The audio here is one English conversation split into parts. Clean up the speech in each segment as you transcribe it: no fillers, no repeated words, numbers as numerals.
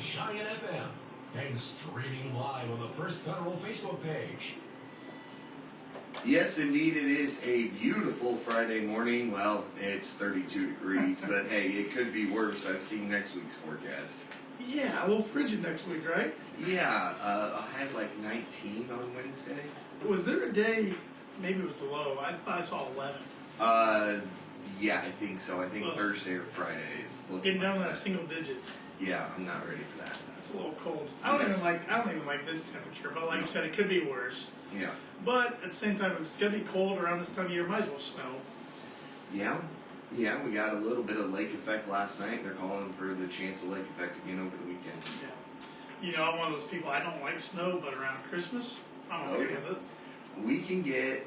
Cheyenne FM and streaming live on the First Federal Facebook page. Yes, indeed, it is a beautiful Friday morning. Well, it's 32 degrees, but hey, it could be worse. I've seen next week's forecast. Yeah, a little frigid next week, right? Yeah, I had like 19 on Wednesday. Was there a day, maybe it was below, I thought I saw 11. Yeah, I think so. I think Thursday or Friday is looking Getting down like to that single digits. Yeah, I'm not ready for that. It's a little cold. I don't even like this temperature, but like I said, it could be worse. Yeah. But at the same time, if it's gonna be cold around this time of year, might as well snow. Yeah. Yeah, we got a little bit of lake effect last night. They're calling for the chance of lake effect again over the weekend. Yeah. You know, I'm one of those people, I don't like snow, but around Christmas, I'm okay with it. We can get,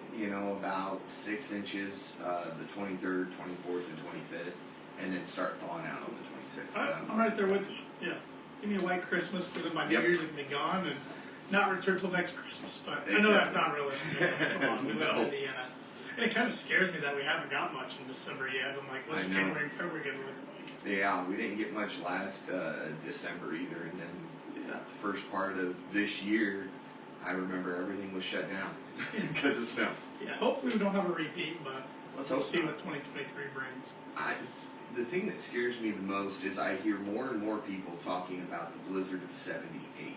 about 6 inches the 23rd, 24th, and 25th, and then start thawing out on the 26th. I'm right there with you. Yeah. Give me a white Christmas, but then my New Year's can be gone and not return till next Christmas. But I know that's not realistic. Come on, we live in Indiana. And it kind of scares me that we haven't got much in December yet. I'm like, what's January and February going to look like? Yeah, we didn't get much last December either. And then the first part of this year, I remember everything was shut down because of snow. Yeah, hopefully we don't have a repeat, but we'll see what 2023 brings. The thing that scares me the most is I hear more and more people talking about the blizzard of 78.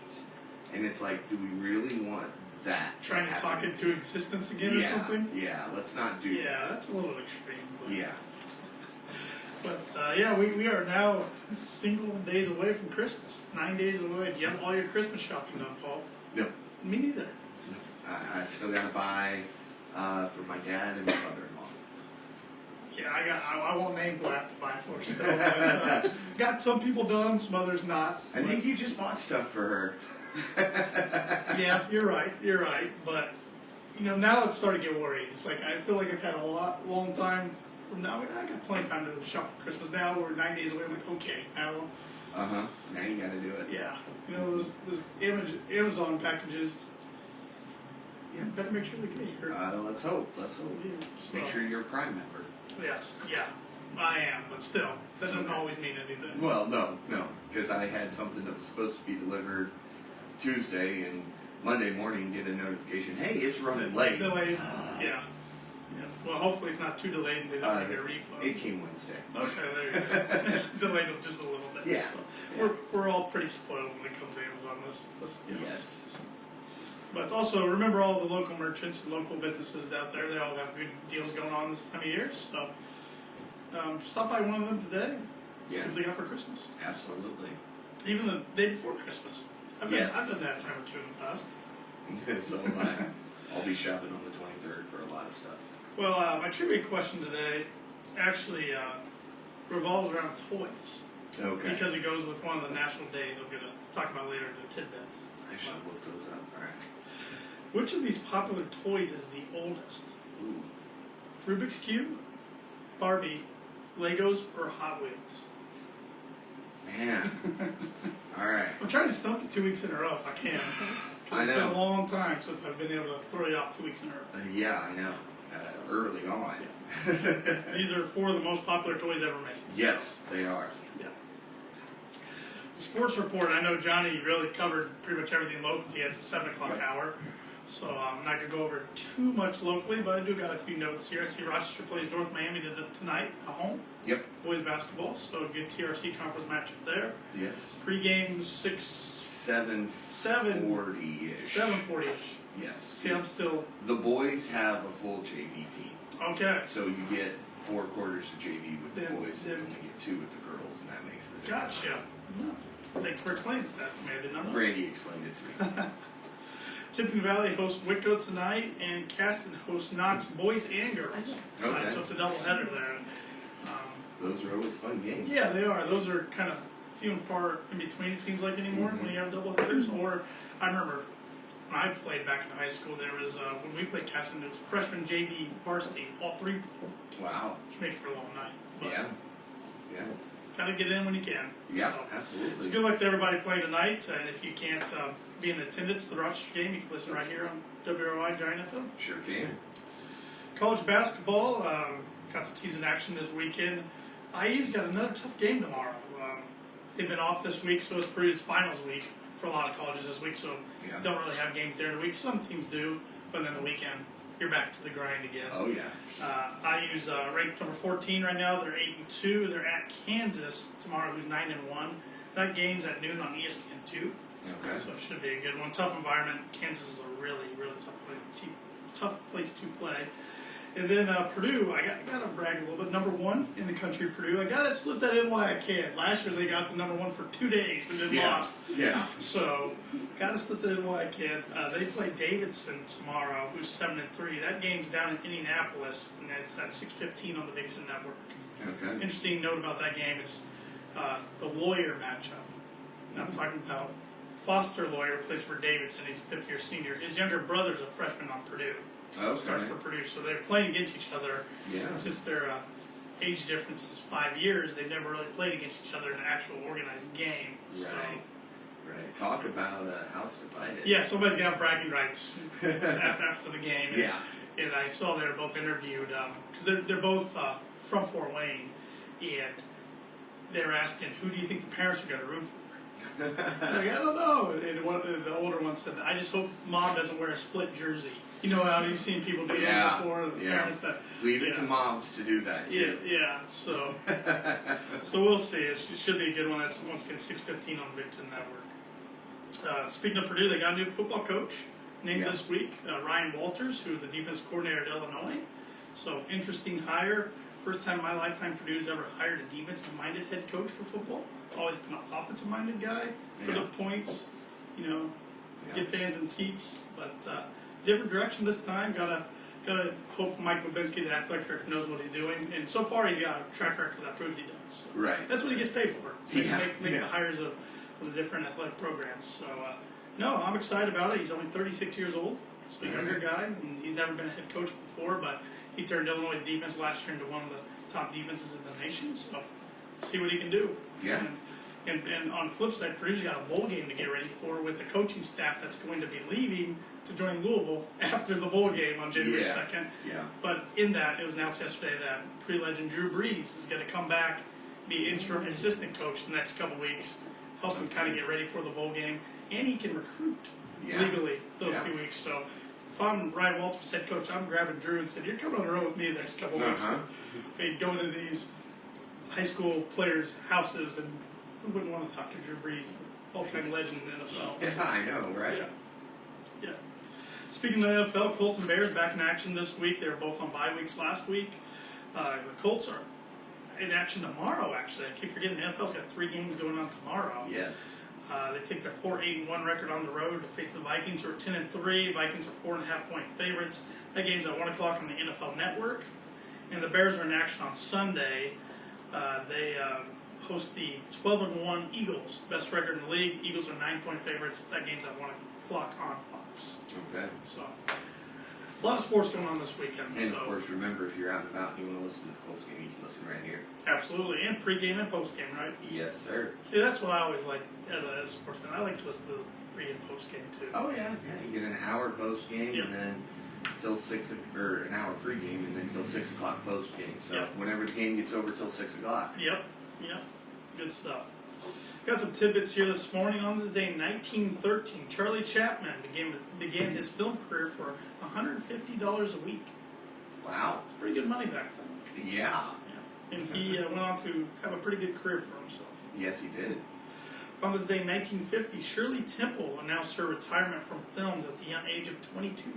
And it's like, do we really want that? Trying to talk into existence again or something? Yeah, let's not do that. Yeah, that's a little extreme. But, yeah. But, we are now single days away from Christmas. 9 days away. Do you have all your Christmas shopping done, Paul? No. Me neither. No. I still got to buy for my dad and my mother-in-law. Yeah, I won't name who I have to buy for still. Got some people done, some others not. I think you just bought stuff for her. Yeah, you're right. But, now I'm starting to get worried. It's like, I feel like I've had a long time from now. I got plenty of time to shop for Christmas. Now we're 9 days away. I'm like, okay, now. Now you got to do it. Yeah. Those Amazon packages. Yeah, better make sure they get here. Let's hope. Yeah, make sure you're a Prime member. Yes, yeah, I am, but still, that doesn't always mean anything. Well, no, because I had something that was supposed to be delivered Tuesday, and Monday morning get a notification, hey, it's running late. Delayed, yeah. Well, hopefully it's not too delayed and they don't get a refund. It came Wednesday. Okay, there you go. Delayed just a little bit. Yeah. So we're all pretty spoiled when it comes to Amazon. Let's be honest. Yes. But also, remember all the local merchants and local businesses out there. They all have good deals going on this time of year. So stop by one of them today. Yeah. See what they got for Christmas. Absolutely. Even the day before Christmas. I've done that time or two in the past. So am I. I'll be shopping on the 23rd for a lot of stuff. Well, my trivia question today actually revolves around toys. Okay. Because it goes with one of the national days I'm going to talk about later, the Tidbits. I should look those up. All right. Which of these popular toys is the oldest? Ooh. Rubik's Cube, Barbie, Legos, or Hot Wheels? Man. All right. I'm trying to stump you 2 weeks in a row if I can. I know. It's been a long time since I've been able to throw you off 2 weeks in a row. Yeah, I know. Early on. These are 4 of the most popular toys ever made. Yes, they are. Yeah. The sports report, I know Johnny really covered pretty much everything locally at the 7 o'clock hour. So I'm not going to go over too much locally, but I do got a few notes here. I see Rochester plays North Miami tonight at home. Yep. Boys basketball, so a good TRC conference matchup there. Yes. Pre-game 7:40-ish. 7:40-ish. Yes. See, I'm still... The boys have a full JV team. Okay. So you get 4 quarters of JV with the boys, and then then you get 2 with the girls, and that makes the difference. Gotcha. No. Thanks for explaining that to me. I did not know. Brandy explained it to me. Tipton Valley hosts Whitcote tonight, and Caston hosts Knox, boys and girls tonight. Okay. So it's a doubleheader there. Those are always fun games. Yeah, they are. Those are kind of few and far in between, it seems like, anymore when you have doubleheaders. Or I remember when I played back in high school, there was, when we played Caston, it was freshman JV varsity, all 3. Wow. Which makes for a long night. But Yeah. gotta get in when you can. Yeah, So, absolutely. so good luck to everybody playing tonight. And if you can't be in attendance to the Rochester game, you can listen right here on WROI Giant FM. Sure can. College basketball, got some teams in action this weekend. IU's got another tough game tomorrow. they've been off this week, so it's Purdue's finals week for a lot of colleges this week, so don't really have games during the week. Some teams do, but then the weekend, you're back to the grind again. Oh, yeah. I use ranked number 14 right now. They're 8-2. They're at Kansas tomorrow, who's 9-1. That game's at noon on ESPN2. Okay. So it should be a good one. Tough environment. Kansas is a really, really tough place to play. And then Purdue, I got to brag a little bit. Number 1 in the country, Purdue. I got to slip that in while I can. Last year they got the number 1 for 2 days and then lost. Yeah. So got to slip that in while I can. They play Davidson tomorrow, who's 7-3. That game's down in Indianapolis, and it's at 6:15 on the Big Ten Network. Okay. Interesting note about that game is the lawyer matchup. And I'm talking about Foster Lawyer plays for Davidson. He's a 5th-year senior. His younger brother's a freshman on Purdue. Okay. Starts for Purdue, so they're playing against each other. Yeah. Since their age difference is 5 years, they've never really played against each other in an actual organized game. Right. So, right. Talk about house divided. yeah, somebody's gonna have bragging rights after the game. And, Yeah. And I saw they were both interviewed because they're both from Fort Wayne, and they're asking, who do you think the parents are gonna root for? Like, I don't know. And the older one said, I just hope mom doesn't wear a split jersey. You know how you've seen people do that before? The parents that leave it to moms to do that too. Yeah. So we'll see. It should be a good one. That's once again 6:15 on the Big Ten Network. Speaking of Purdue, they got a new football coach named this week, Ryan Walters, who's the defense coordinator at Illinois. So interesting hire. First time in my lifetime Purdue's ever hired a defensive-minded head coach for football. It's always been an offensive-minded guy, put up points, get fans in seats. But different direction this time. Gotta hope Mike Babinski, the athletic director, knows what he's doing. And so far, he's got a track record that proves he does. So right. That's what he gets paid for. Make the hires of the different athletic programs. So no, I'm excited about it. He's only 36 years old. He's a younger guy, and he's never been a head coach before, but he turned Illinois' defense last year into one of the top defenses in the nation, so see what he can do. Yeah. And on the flip side, Purdue's got a bowl game to get ready for with a coaching staff that's going to be leaving to join Louisville after the bowl game on January 2nd. Yeah. But in that, it was announced yesterday that pre-legend Drew Brees is going to come back, be interim assistant coach the next couple weeks, help him kind of get ready for the bowl game, and he can recruit legally those few weeks. So if I'm Ryan Walters, head coach, I'm grabbing Drew and said, "You're coming on the road with me the next couple weeks." We'd go into these high school players' houses, and who wouldn't want to talk to Drew Brees, all-time legend in the NFL? Yeah, I know, right? Yeah. Speaking of the NFL, Colts and Bears back in action this week. They were both on bye weeks last week. The Colts are in action tomorrow, actually. I keep forgetting the NFL's got 3 games going on tomorrow. Yes. They take their 4-8-1 record on the road to face the Vikings, who are 10-3. Vikings are 4.5-point favorites. That game's at 1 o'clock on the NFL Network. And the Bears are in action on Sunday. They host the 12-1 Eagles, best record in the league. Eagles are 9-point favorites. That game's at 1 o'clock on Fox. Okay. So a lot of sports going on this weekend. And of course, remember, if you're out and about and you want to listen to the Colts game, you can listen right here. Absolutely, and pregame and postgame, right? Yes, sir. See, that's what I always like as a sports fan. I like to listen to the pre and postgame too. Oh yeah. You get an hour post game and then till 6 or an hour pregame and then till 6 o'clock post game. So whenever the game gets over till 6 o'clock. Yep. Good stuff. Got some tidbits here this morning. On this day, 1913, Charlie Chaplin began his film career for $150 a week. Wow. It's pretty good money back then. Yeah. And he went on to have a pretty good career for himself. Yes, he did. On this day, 1950, Shirley Temple announced her retirement from films at the young age of 22.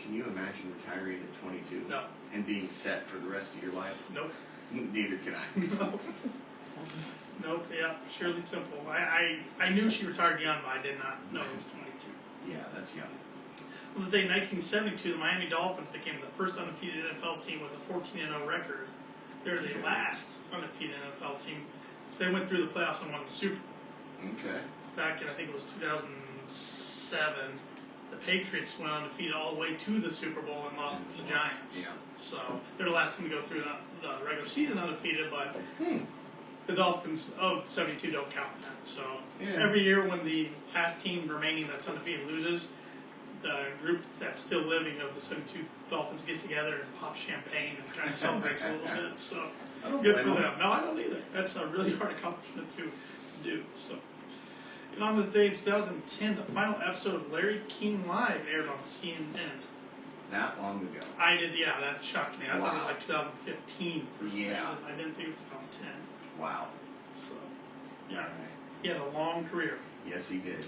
Can you imagine retiring at 22? No. And being set for the rest of your life? Nope. Neither can I. Nope, Shirley Temple. I knew she retired young, but I did not know it was 22. Yeah, that's young. On this day, 1972, the Miami Dolphins became the first undefeated NFL team with a 14-0 record. They're the last undefeated NFL team. So they went through the playoffs and won the Super Bowl. Okay. Back in, I think it was 2007, the Patriots went undefeated all the way to the Super Bowl and lost to the Giants. Yeah. So they're the last team to go through the regular season undefeated, but the Dolphins of 72 don't count that. So every year when the last team remaining that's undefeated loses, the group that's still living of the 72 Dolphins gets together and pops champagne and kind of celebrates a little bit. So I don't Good blame for them. them. No, I don't either. That's a really hard accomplishment to do. So, and on this day in 2010, the final episode of Larry King Live aired on CNN. That long ago. I did, yeah, that shocked me. I thought it was Wow. like 2015 for some Yeah. reason. I didn't think it was 2010. Wow. So, yeah, All right. he had a long career. Yes, he did.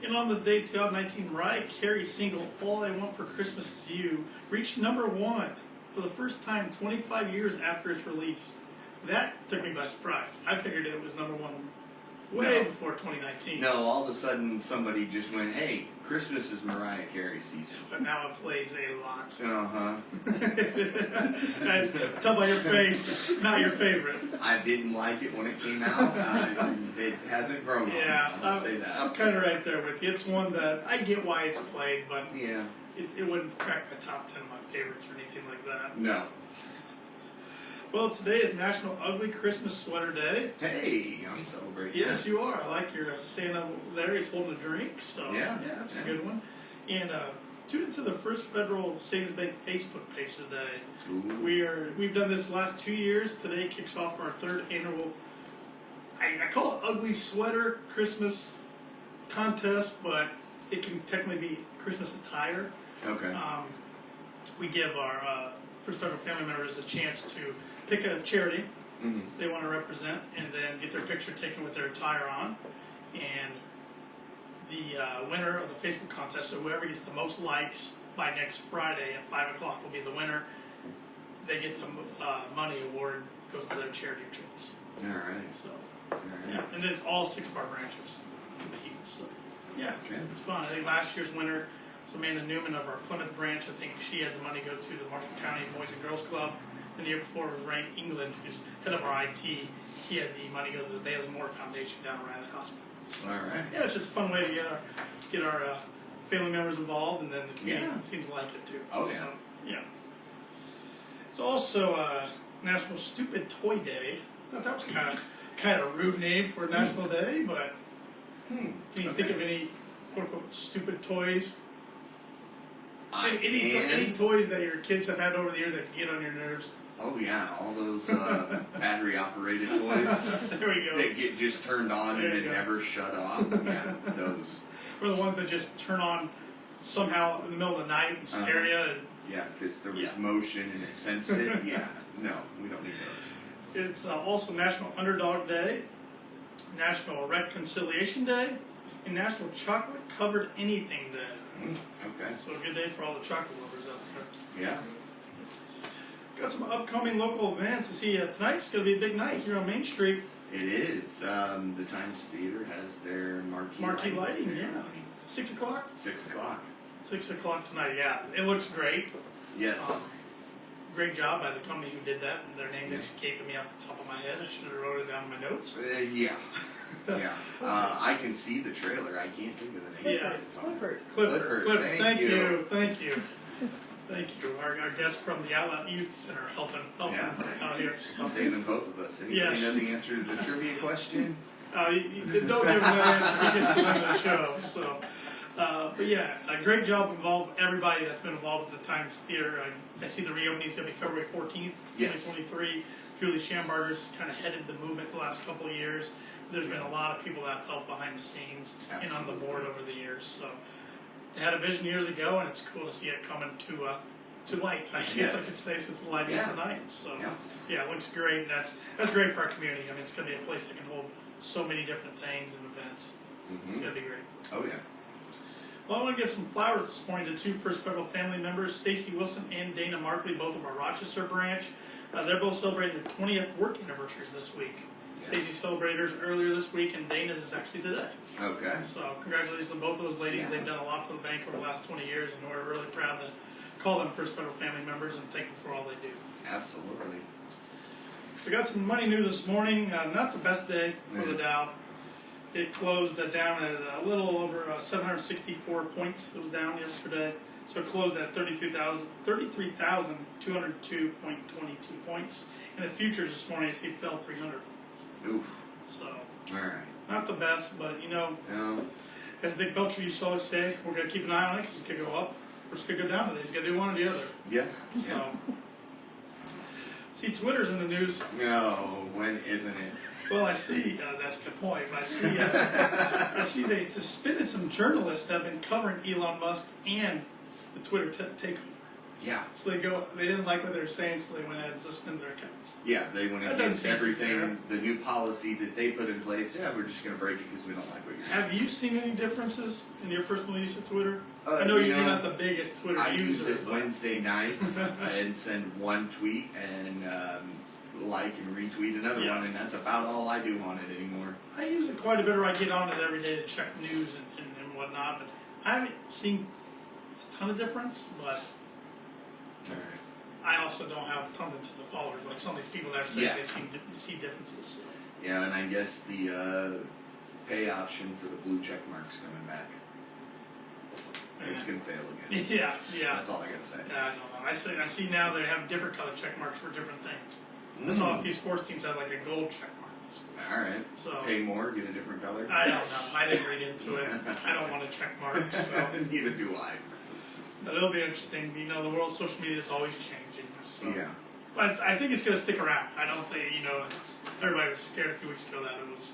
And on this day, 2019, Mariah Carey's single "All I Want for Christmas Is You" reached #1 for the first time 25 years after its release. That took me by surprise. I figured it was #1 way No. before 2019. No, all of a sudden somebody just went, hey, Christmas is Mariah Carey season. But now it plays a lot. Uh-huh. Guys, tell by your face, not your favorite. I didn't like it when it came out. It hasn't grown on me, Yeah, I'll say that. I'm kind of right there with you. It's one that I get why it's played, but Yeah. it wouldn't crack my top 10 of my favorites or anything like that. No. Well, today is National Ugly Christmas Sweater Day. Hey, I'm celebrating. Yes, you are. I like your Santa there. He's holding a drink, so Yeah, that's yeah. a good one. And tune into the First Federal Savings Bank Facebook page today. Ooh. We've done this the last 2 years. Today kicks off our third annual. I call it Ugly Sweater Christmas contest, but it can technically be Christmas attire. Okay. We give our First Federal family members a chance to pick a charity Mhm. they want to represent and then get their picture taken with their attire on. And the winner of the Facebook contest, so whoever gets the most likes by next Friday at 5 o'clock will be the winner. They get the money award, goes to their charity of choice. All right. So, All yeah, right. and it's all 6 of our branches compete. So, yeah, Okay. it's fun. I think last year's winner was Amanda Newman of our Plymouth branch. I think she had the money go to the Marshall County Boys and Girls Club. And the year before was Ray England, who's head of our IT. He had the money go to the Bailey Moore Foundation down around the hospital. So, All right. yeah, it's just a fun way to get our family members involved, and then the community Yeah. seems to like it too. Oh, yeah. So, yeah. It's also National Stupid Toy Day. I thought that was kind of a rude name for National Day, but can you think of any quote unquote stupid toys? Any toys that your kids have had over the years that get on your nerves? Oh yeah, all those battery operated toys There we go. that get just turned on There and you then go. never shut off. Yeah, those. Or the ones that just turn on somehow in the middle of the night and scare you. And Yeah, because there was Yeah. motion and it sensed it. Yeah, no, we don't need those. it's also National Underdog Day, National Reconciliation Day, and National Chocolate Covered Anything Day. Okay. So a good day for all the chocolate lovers out there. Yeah. Got some upcoming local events. I see tonight's going to be a big night here on Main Street. It is. The Times Theater has their Marquee lighting, ceremony. yeah. 6 o'clock? 6 o'clock. 6 o'clock tonight, yeah. It looks great. Yes. Great job by the company who did that. Their name escaping me off the top of my head. I should have wrote it down in my notes. Yeah. Yeah. I can see the trailer. I can't think of the name. Yeah. It's on there. Clifford. Thank Thank you. you. Thank you. Thank you. Our guest from the Outlet Youth Center helping Yeah. out here. So, Saving both of us. Anybody Yes. know the answer to the trivia question? you don't give him that answer. He gets to win the show. So, but yeah, a great job involved everybody that's been involved with the Times Theater. I see the reopening is going to be February 14th, Yes. 2023. Julie Schambarger's kind of headed the movement the last couple of years. There's been a lot of people that have helped behind the scenes and on the board over the years. So they had a vision years ago, and it's cool to see it coming to light. I guess Yes. I could say since the light is tonight. So Yeah. it looks great. That's great for our community. I mean, it's going to be a place that can hold so many different things and events. It's going to be great. Oh yeah. Well, I want to give some flowers this morning to 2 First Federal family members, Stacy Wilson and Dana Markley, both of our Rochester branch. They're both celebrating their 20th work anniversaries this week. Yes. Stacy celebrated hers earlier this week, and Dana's is actually today. Okay. So congratulations to both of those ladies. Yeah. They've done a lot for the bank over the last 20 years, and we're really proud to call them First Federal family members and thank them for all they do. Absolutely. We got some money news this morning. Not the best day for the Dow. It closed down at a little over 764 points. It was down yesterday. So it closed at 33,202.22 points. And the futures this morning, I see, fell 300 points. Oof. So, All right. not the best, but No. as Nick Belcher used to always say, we're going to keep an eye on it because it's going to go up or it's going to go down today. He's going to do one or the other. Yeah. So, See, Twitter's in the news. No, when isn't it? Well, I see. That's a good point. But I see they suspended some journalists that have been covering Elon Musk and the Twitter takeover. Yeah. So they didn't like what they were saying, so they went ahead and suspended their accounts. Yeah, they went That against doesn't seem fair. everything, the new policy that they put in place. Yeah, we're just going to break it because we don't like what you're saying. Have you seen any differences in your personal use of Twitter? Uh, I know you you're know, not the biggest Twitter I user. use it but- Wednesday nights and send one tweet and like and retweet another Yeah. one, and that's about all I do on it anymore. I use it quite a bit, or I get on it every day to check news and whatnot, but I haven't seen a ton of difference, but All right. I also don't have tons of followers, like some of these people that are saying Yeah. they see differences. Yeah, and I guess the pay option for the blue check mark's coming back. It's going to fail again. Yeah, yeah. That's all I got to say. Yeah, I don't know. I see now they have different color check marks for different things. I saw a few sports teams have like a gold check mark. All right. So Pay more, get a different color. I don't know. I didn't read into it. I don't want to check marks. So. Neither do I. But it'll be interesting. You know, the world of social media is always changing. So. Yeah. But I think it's going to stick around. I don't think, everybody was scared a few weeks ago that it was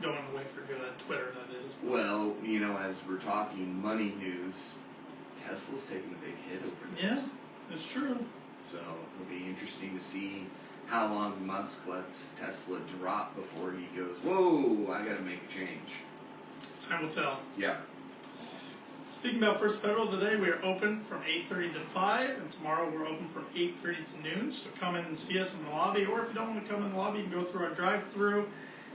going away for good. Twitter, that is. Well, as we're talking money news, Tesla's taking a big hit over this. Yeah, it's true. So it'll be interesting to see how long Musk lets Tesla drop before he goes, whoa, I got to make a change. Time will tell. Yeah. Speaking about First Federal, today we are open from 8:30 to 5, and tomorrow we're open from 8:30 to noon. So come in and see us in the lobby, or if you don't want to come in the lobby, you can go through our drive-through.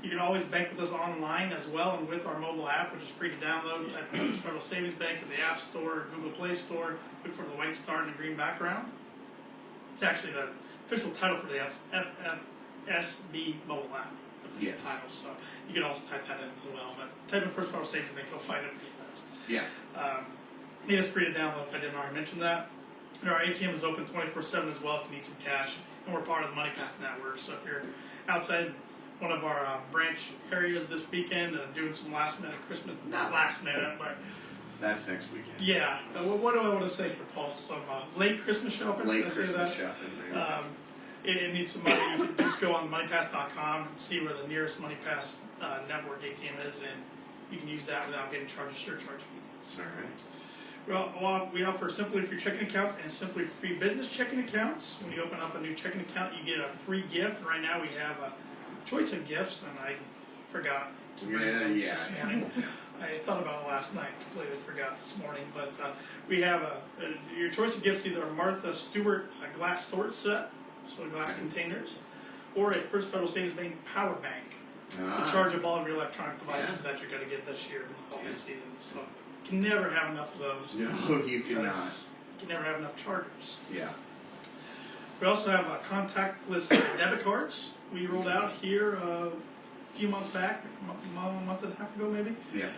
You can always bank with us online as well, and with our mobile app, which is free to download. Type in First Federal Savings Bank in the App Store, Google Play Store. Look for the white star and the green background. It's actually the official title for the FFSB mobile app. It's the official Yes. title, so you can also type that in as well. But type in First Federal Savings Bank, you'll find it pretty fast. Yeah. It is free to download if I didn't already mention that. And our ATM is open 24/7 as well if you need some cash. And we're part of the MoneyPass network. So if you're outside one of our branch areas this weekend doing some last minute Christmas, not last minute, but That's next weekend. yeah. What do I want to say here, Paul? Some late Christmas shopping? Late Did I say Christmas that? shopping. It needs some money. You can just go on moneypass.com and see where the nearest MoneyPass network ATM is, and you can use that without getting charged a surcharge fee. All right. Well, we offer Simply Free checking accounts and Simply Free business checking accounts. When you open up a new checking account, you get a free gift. And right now we have a choice of gifts, and I forgot to bring them this morning. I thought about it last night, completely forgot this morning. But we have your choice of gifts, either a Martha Stewart glass storage set, so glass containers, or a First Federal Savings Bank power bank to charge up all of your electronic devices that you're going to get this year in the holiday season. So you can never have enough of those. No, you cannot. You can never have enough chargers. Yeah. We also have contactless debit cards we rolled out here a few months back, a month and a half ago maybe. Yeah.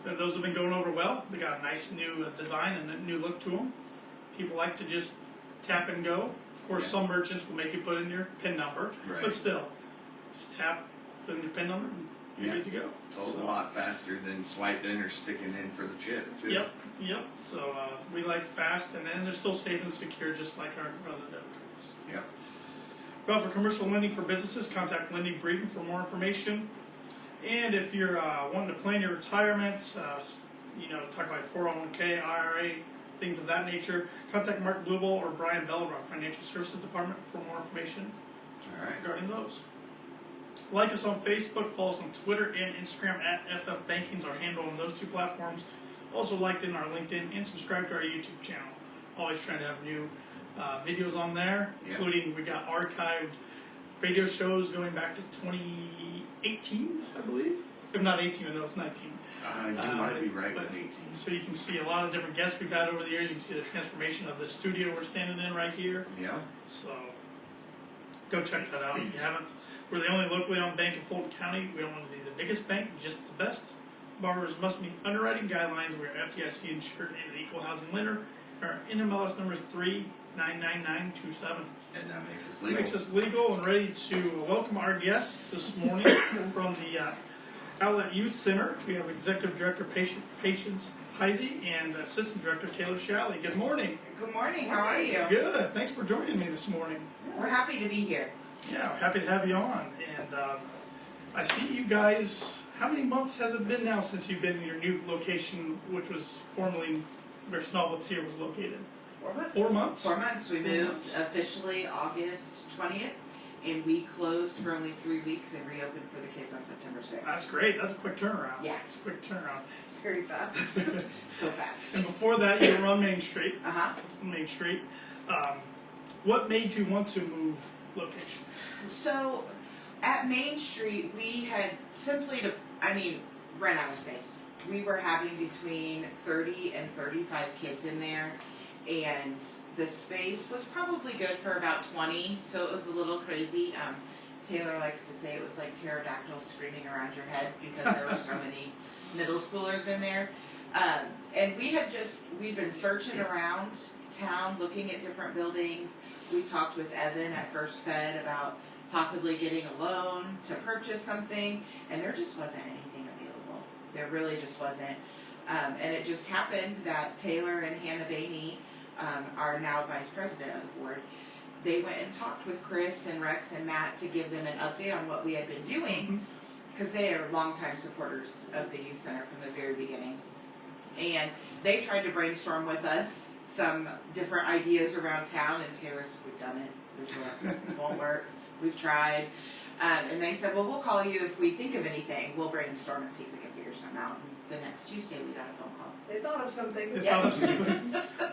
Those have been going over well. They got a nice new design and a new look to them. People like to just tap and go. Of course, some merchants will make you put in your PIN number, but still, just tap, put in your PIN number, and you're good to go. It's a lot faster than swiping or sticking in for the chip, too. Yep. So we like fast, and then they're still safe and secure, just like our other debit cards. Yep. Well, for commercial lending for businesses, contact Lending Breeden for more information. And if you're wanting to plan your retirement, talk about 401k, IRA, things of that nature, contact Mark Bluebell or Brian Bell of our Financial Services Department for more information regarding those. Like us on Facebook, follow us on Twitter and Instagram at FF Banking's our handle on those two platforms. Also liked in our LinkedIn and subscribe to our YouTube channel. Always trying to have new videos on there, including we got archived radio shows going back to 2018, I believe. If not 18, I know it's 19. You might be right with 18. So you can see a lot of different guests we've had over the years. You can see the transformation of the studio we're standing in right here. Yeah. So go check that out if you haven't. We're the only locally owned bank in Fulton County. We don't want to be the biggest bank, just the best. Borrowers must meet underwriting guidelines. We are FDIC insured and an equal housing lender. Our NMLS number is 399927. And that makes us legal. Makes us legal and ready to welcome our guests this morning from the Outlet Youth Center. We have Executive Director Patience Hisey and Assistant Director Taylor Showley. Good morning. Good morning. How are you? Good. Thanks for joining me this morning. We're happy to be here. Yeah, happy to have you on. And I see you guys. How many months has it been now since you've been in your new location, which was formerly where Snowball's here was located? 4 months. 4 months. 4 months. We moved officially August 20th, and we closed for only 3 weeks and reopened for the kids on September 6th. That's great. That's a quick turnaround. Yeah. It's a quick turnaround. It's very fast. So fast. And before that, you were on Main Street. Uh-huh. Main Street. What made you want to move locations? So, at Main Street, we had simply run out of space. We were having between 30 and 35 kids in there, and the space was probably good for about 20, so it was a little crazy. Taylor likes to say it was like pterodactyls screaming around your head because there were so many middle schoolers in there. And we'd been searching around town, looking at different buildings. We talked with Evan at First Fed about possibly getting a loan to purchase something, and there just wasn't anything available. There really just wasn't. And it just happened that Taylor and Hannah Bainey, are now vice president of the board. They went and talked with Chris and Rex and Matt to give them an update on what we had been doing, because they are longtime supporters of the youth center from the very beginning. And they tried to brainstorm with us some different ideas around town, and Taylor said, "We've done it. It won't work. We've tried." And they said, "Well, we'll call you if we think of anything. We'll brainstorm and see if we can figure something out." And the next Tuesday, we got a phone call. They thought of something. Yeah.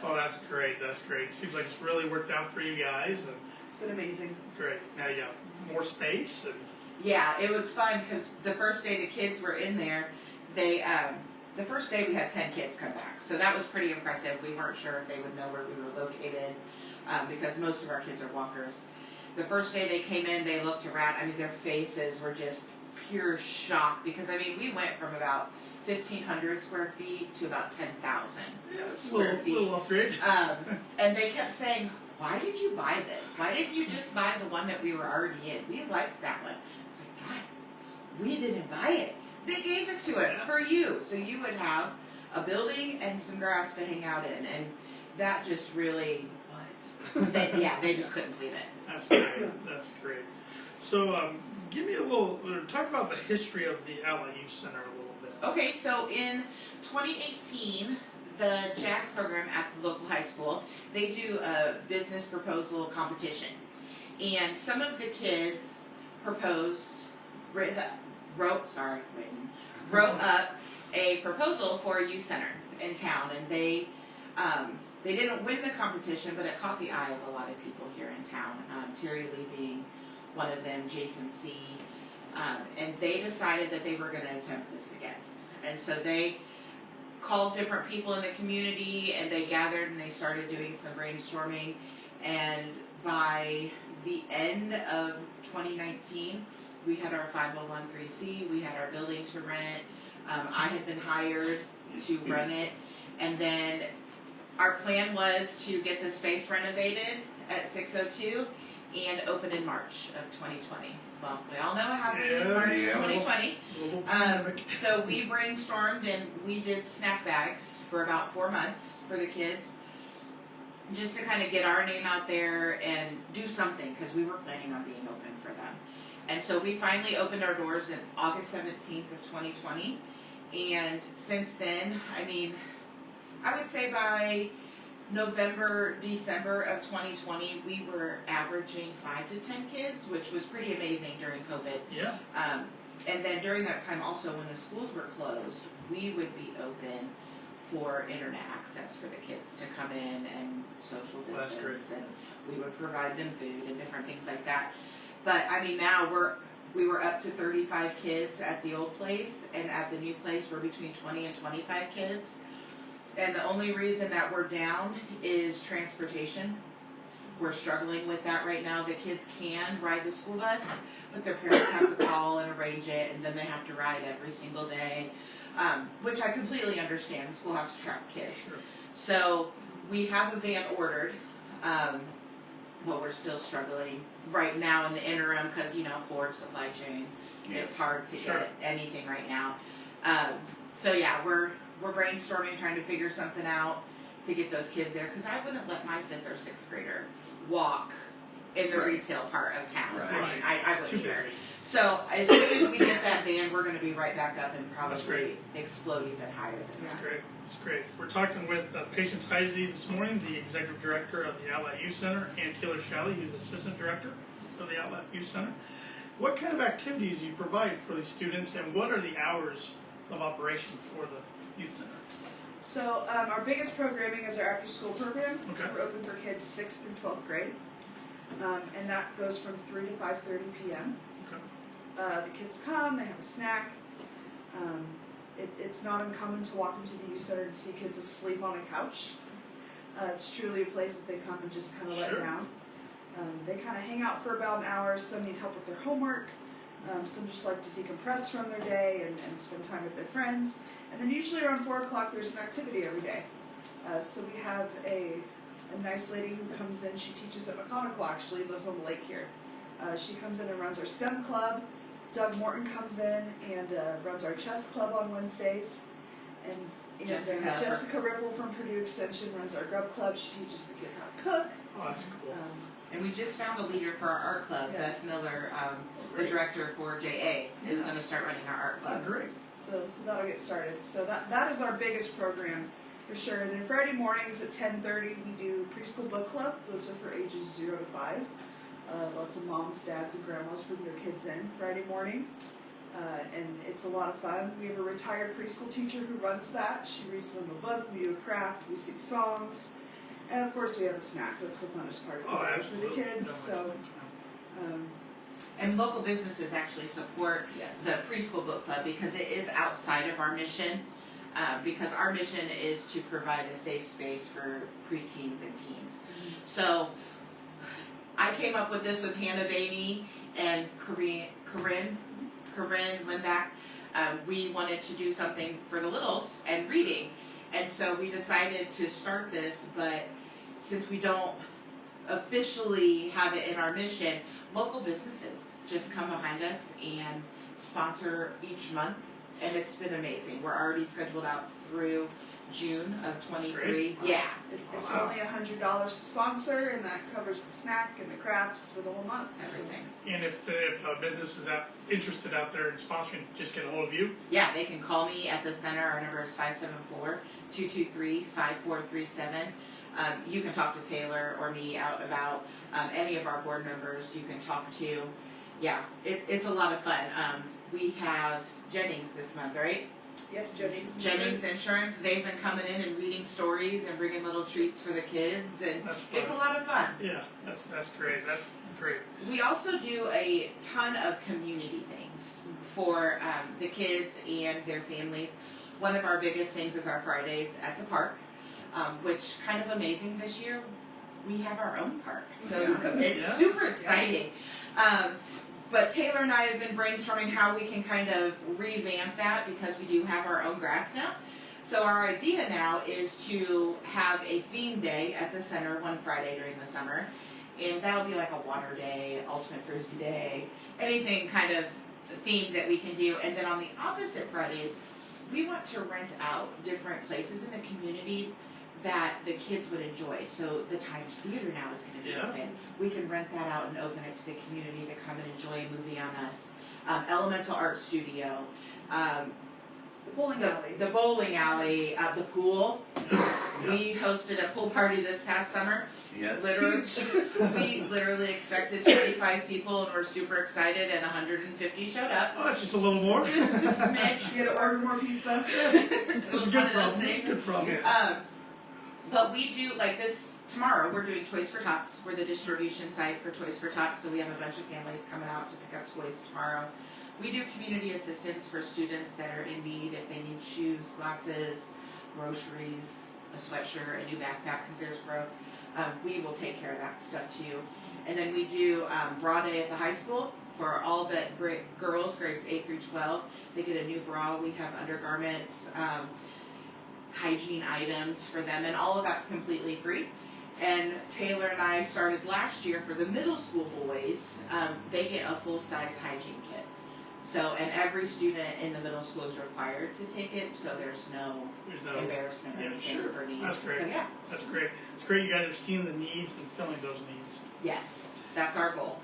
Oh, that's great. That's great. Seems like it's really worked out for you guys. And It's been amazing. great. Now you got more space. And Yeah, it was fun because the first day the kids were in there, the first day we had 10 kids come back. So that was pretty impressive. We weren't sure if they would know where we were located because most of our kids are walkers. The first day they came in, they looked around. Their faces were just pure shock because, we went from about 1,500 square feet to about 10,000 yeah, it's a square feet. little upgrade. And they kept saying, "Why did you buy this? Why didn't you just buy the one that we were already in? We liked that one." It's like, guys, we didn't buy it. They gave it to us for you. So you would have a building and some grass to hang out in. And that just really, they just couldn't believe it. That's great. That's great. So, give me talk about the history of the Outlet Youth Center a little bit. Okay, so in 2018, the JAG program at the local high school, they do a business proposal competition. And some of the kids wrote up a proposal for a youth center in town. And they didn't win the competition, but it caught the eye of a lot of people here in town. Terry Lee being one of them, Jason C. And they decided that they were going to attempt this again. And so they called different people in the community, and they gathered and they started doing some brainstorming. And by the end of 2019, we had our 501(c)(3), we had our building to rent. I had been hired to run it. And then our plan was to get the space renovated at 602 and open in March of 2020. Well, we all know what happened in March of 2020. So we brainstormed and we did snack bags for about 4 months for the kids, just to kind of get our name out there and do something, because we were planning on being open for them. And so we finally opened our doors on August 17th of 2020. And since then, I would say by November, December of 2020, we were averaging 5 to 10 kids, which was pretty amazing during COVID. Yeah. And then during that time also, when the schools were closed, we would be open for internet access for the kids to come in and social distance. That's great. And we would provide them food and different things like that. But now we were up to 35 kids at the old place, and at the new place we're between 20 and 25 kids. And the only reason that we're down is transportation. We're struggling with that right now. The kids can ride the school bus, but their parents have to call and arrange it, and then they have to ride every single day, which I completely understand. The school has to track kids. Sure. So we have a van ordered, but we're still struggling right now in the interim because, Ford supply chain, it's hard to Sure. get anything right now. So yeah, we're we're brainstorming, trying to figure something out to get those kids there, because I wouldn't let my 5th or 6th grader walk in the Right. retail part of town. Right. I mean, I wouldn't Too either. busy. So as soon as we get that van, we're going to be right back up and That's probably explode even higher than That's that. great. That's great. We're talking with Patience Hisey this morning, the executive director of the Outlet Youth Center, and Taylor Showley, who's assistant director of the Outlet Youth Center. What kind of activities do you provide for these students, and what are the hours of operation for the youth center? So our biggest programming is our after-school program. Okay. We're open for kids 6th through 12th grade, and that goes from 3 to 5:30 p.m. Okay. The kids come, they have a snack. It's not uncommon to walk into the youth center and see kids asleep on a couch. It's truly a place that they come and just kind of Sure. let down. They kind of hang out for about an hour. Some need help with their homework. Some just like to decompress from their day and spend time with their friends. And then usually around 4 o'clock there's an activity every day. So we have a nice lady who comes in. She teaches at McConaughey, actually, lives on the lake here. She comes in and runs our STEM club. Doug Morton comes in and runs our chess club on Wednesdays. And Jessica Ripple from Purdue Extension runs our grub club. She teaches the kids how to cook. Oh, that's cool. And we just found a leader for our art club. Yeah. Beth Miller, the Great. director for JA, is Yeah. going to start running our art Oh, club. great. So that'll get started. So that is our biggest program for sure. And then Friday mornings at 10:30 we do preschool book club. Those are for ages 0 to 5. Lots of moms, dads, and grandmas bring their kids in Friday morning. And it's a lot of fun. We have a retired preschool teacher who runs that. She reads them a book, we do a craft, we sing songs, and of course we have a snack. That's the funnest part of Oh, the day for absolutely. the kids. No, So, And local businesses actually support yes. the preschool book club because it is outside of our mission. Because our mission is to provide a safe space for preteens and teens. So I came up with this with Hannah Bainey and Corinne Lindback. We wanted to do something for the littles and reading. And so we decided to start this, but since we don't officially have it in our mission, local businesses just come behind us and sponsor each month, and it's been amazing. We're already scheduled out through June of That's 23. great. Yeah. It's Wow. only $100 to sponsor, and that covers the snack and the crafts for the whole month. So, Everything. And if a business is interested out there in sponsoring, just get a hold of you. Yeah, they can call me at the center. Our number is 574-223-5437. You can talk to Taylor or me out about any of our board members you can talk to. Yeah, it's a lot of fun. We have Jennings this month, right? yes, Jennings Insurance. They've been coming in and reading stories and bringing little treats for the kids, and That's fun. it's a lot of fun. Yeah, that's great. That's great. We also do a ton of community things for the kids and their families. One of our biggest things is our Fridays at the park, which kind of amazing this year. We have our own park, so it's Yeah. super exciting. But Taylor and I have been brainstorming how we can kind of revamp that because we do have our own grass now. So our idea now is to have a theme day at the center one Friday during the summer. And that'll be like a water day, ultimate frisbee day, anything kind of themed that we can do. And then on the opposite Fridays, we want to rent out different places in the community that the kids would enjoy. So the Times Theater now is going to be Yeah. open. We can rent that out and open it to the community to come and enjoy a movie on us. Elemental Art Studio, The bowling alley. the bowling alley, the pool. We hosted a pool party this past summer. Yes. We literally expected 25 people and we're super excited, and 150 showed up. Oh, that's just a little more. Just a smidge. You gotta order more pizza. It That's was a one good of those problem. That's a things. good problem. But we do, like this, tomorrow we're doing Toys for Tots. We're the distribution site for Toys for Tots, so we have a bunch of families coming out to pick up toys tomorrow. We do community assistance for students that are in need if they need shoes, glasses, groceries, a sweatshirt, a new backpack because theirs broke. We will take care of that stuff too. And then we do bra day at the high school for all the girls, grades 8 through 12. They get a new bra. We have undergarments, hygiene items for them, and all of that's completely free. And Taylor and I started last year for the middle school boys. They get a full-size hygiene kit. So, and every student in the middle school is required to take it, so there's no embarrassment or Yeah, anything sure. for needs. That's great. So, yeah. That's great. It's great you guys are seeing the needs and filling those needs. Yes, that's our goal.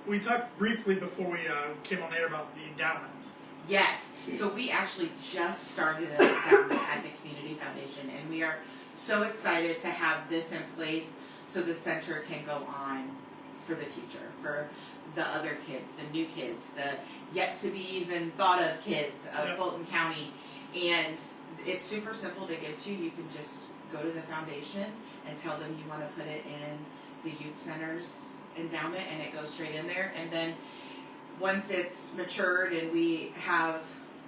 We talked briefly before we came on air about the endowments. Yes. So we actually just started an endowment at the Community Foundation, and we are so excited to have this in place so the center can go on for the future, for the other kids, the new kids, the yet to be even thought of kids of Fulton County. And it's super simple to give to. You can just go to the foundation and tell them you want to put it in the youth center's endowment, and it goes straight in there. And then once it's matured and we have,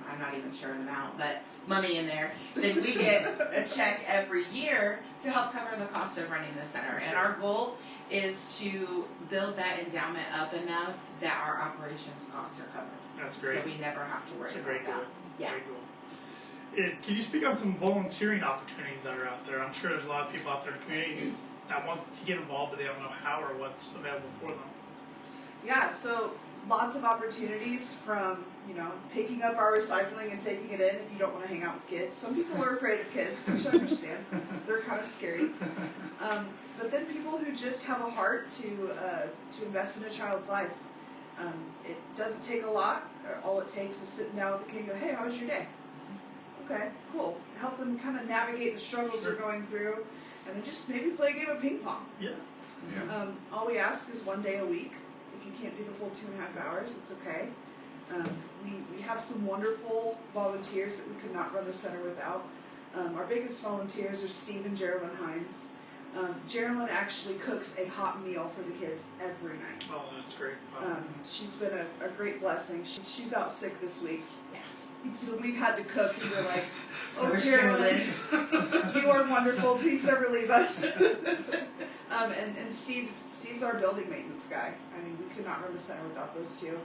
I'm not even sure the amount, but money in there, then we get a check every year to help cover the cost of running the center. And our goal is to build that endowment up enough that our operations costs are covered. That's great. So we never have to worry That's a about great that. goal. Yeah. Great goal. Can you speak on some volunteering opportunities that are out there? I'm sure there's a lot of people out there in the community that want to get involved, but they don't know how or what's available for them. Yeah, so lots of opportunities from, picking up our recycling and taking it in if you don't want to hang out with kids. Some people are afraid of kids, which I understand. They're kind of scary. But then people who just have a heart to invest in a child's life. It doesn't take a lot. All it takes is sitting down with a kid and go, hey, how was your day? Okay, cool. Help them kind of navigate the struggles they're going through, and then just maybe play a game of ping pong. Yeah. All we ask is 1 day a week. If you can't do the full 2.5 hours, it's okay. We have some wonderful volunteers that we could not run the center without. Our biggest volunteers are Steve and Geraldine Hines. Geraldine actually cooks a hot meal for the kids every night. Oh, that's great. Wow. She's been a great blessing. She's out sick this week. So we've had to cook, and we're like, oh, Geraldine, you are wonderful. Please never leave us. And Steve's our building maintenance guy. I mean, we could not run the center without those two.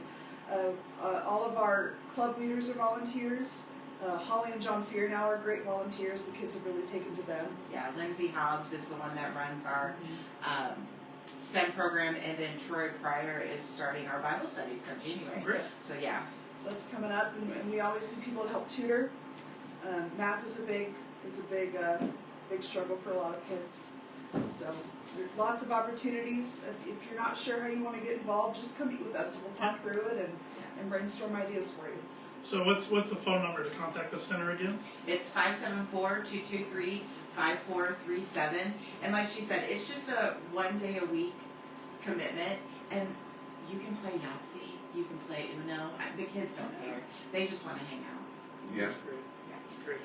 All of our club leaders are volunteers. Holly and John Fear now are great volunteers. The kids have really taken to them. Yeah, Lindsay Hobbs is the one that runs our STEM program, and then Troy Pryor is starting our Bible studies come January. Great. So yeah. So that's coming up, and we always see people to help tutor. Math is a big struggle for a lot of kids. So there's lots of opportunities. If you're not sure how you want to get involved, just come meet with us, and we'll talk through it and brainstorm ideas for you. So what's the phone number to contact the center again? It's 574-223-5437. And like she said, it's just a 1 day a week commitment. And you can play Yahtzee, you can play Uno. The kids don't care. They just want to hang out. Yeah. That's great. That's great.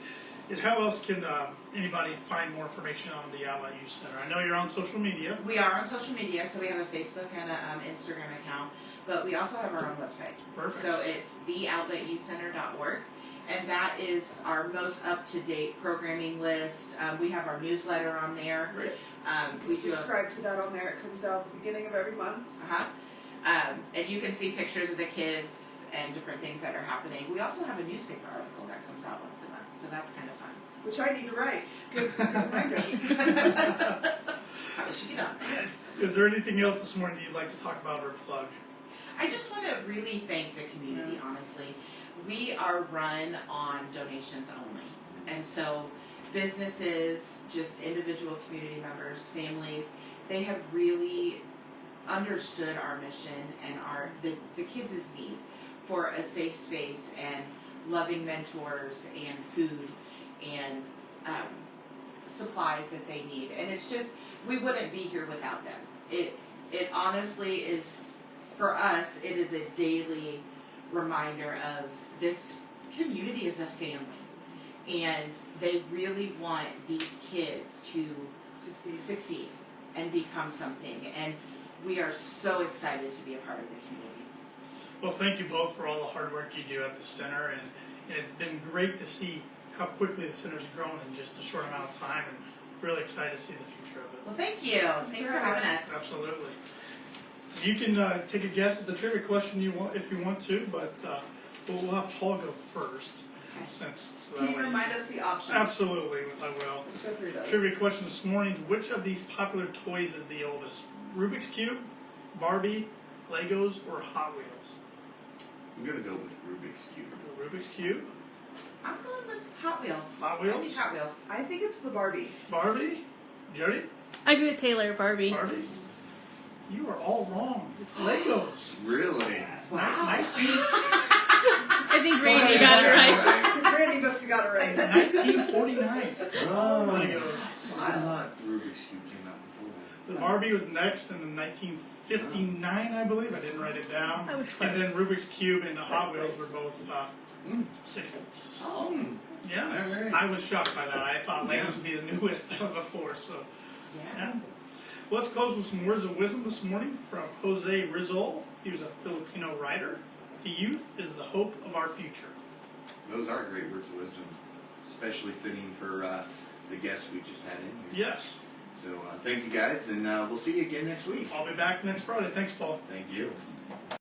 And how else can anybody find more information on the Outlet Youth Center? I know you're on social media. We are on social media, so we have a Facebook and an Instagram account, but we also have our own website. Perfect. So it's theoutletyouthcenter.org, and that is our most up-to-date programming list. We have our newsletter on there. Great. We subscribe to that on there. It comes out at the beginning of every month. And you can see pictures of the kids and different things that are happening. We also have a newspaper article that comes out once a month, so that's kind of fun. Which I need to write. Good reminder. How should get on that? Is there anything else this morning you'd like to talk about or plug? I just want to really thank the community, honestly. We are run on donations only. And so businesses, just individual community members, families, they have really understood our mission and the kids' need for a safe space and loving mentors and food and supplies that they need. And it's just, we wouldn't be here without them. It honestly is, for us, it is a daily reminder of this community is a family. And they really want these kids to succeed and become something. And we are so excited to be a part of the community. Well, thank you both for all the hard work you do at the center, and it's been great to see how quickly the center's grown in just a short amount of time, and really excited to see the future of it. Well, thank you. Thanks for having us. Absolutely. You can take a guess at the trivia question if you want to, but we'll have Paul go first. Can you remind us the options? Absolutely, I will. Let's go through those. Trivia question this morning is: which of these popular toys is the oldest? Rubik's Cube, Barbie, Legos, or Hot Wheels? I'm gonna go with Rubik's Cube. Rubik's Cube. I'm going with Hot Wheels. Hot I think Wheels. Hot Wheels. I think it's the Barbie. Barbie. Jody. I agree with Taylor. Barbie. Barbie. You are all wrong. It's Legos. Really? Wow. 19, I think Sorry, Randy got it right. Randy must have got it right. 1949. Oh, Legos. I thought Rubik's Cube came out before The Barbie was next in 1959, I believe. I didn't write it down. I was And then close. Rubik's Cube and the Hot Second Wheels place. were both Mm. 60s. that. Oh. Yeah. Alright. I was shocked by that. I thought Legos Yeah. would be the newest out of the four. So, Yeah. yeah. Let's close with some words of wisdom this morning from Jose Rizal. He was a Filipino writer. The youth is the hope of our future. Those are great words of wisdom, especially fitting for the guests we just had in here. Yes. So thank you guys, and we'll see you again next week. I'll be back next Friday. Thanks, Paul. Thank you.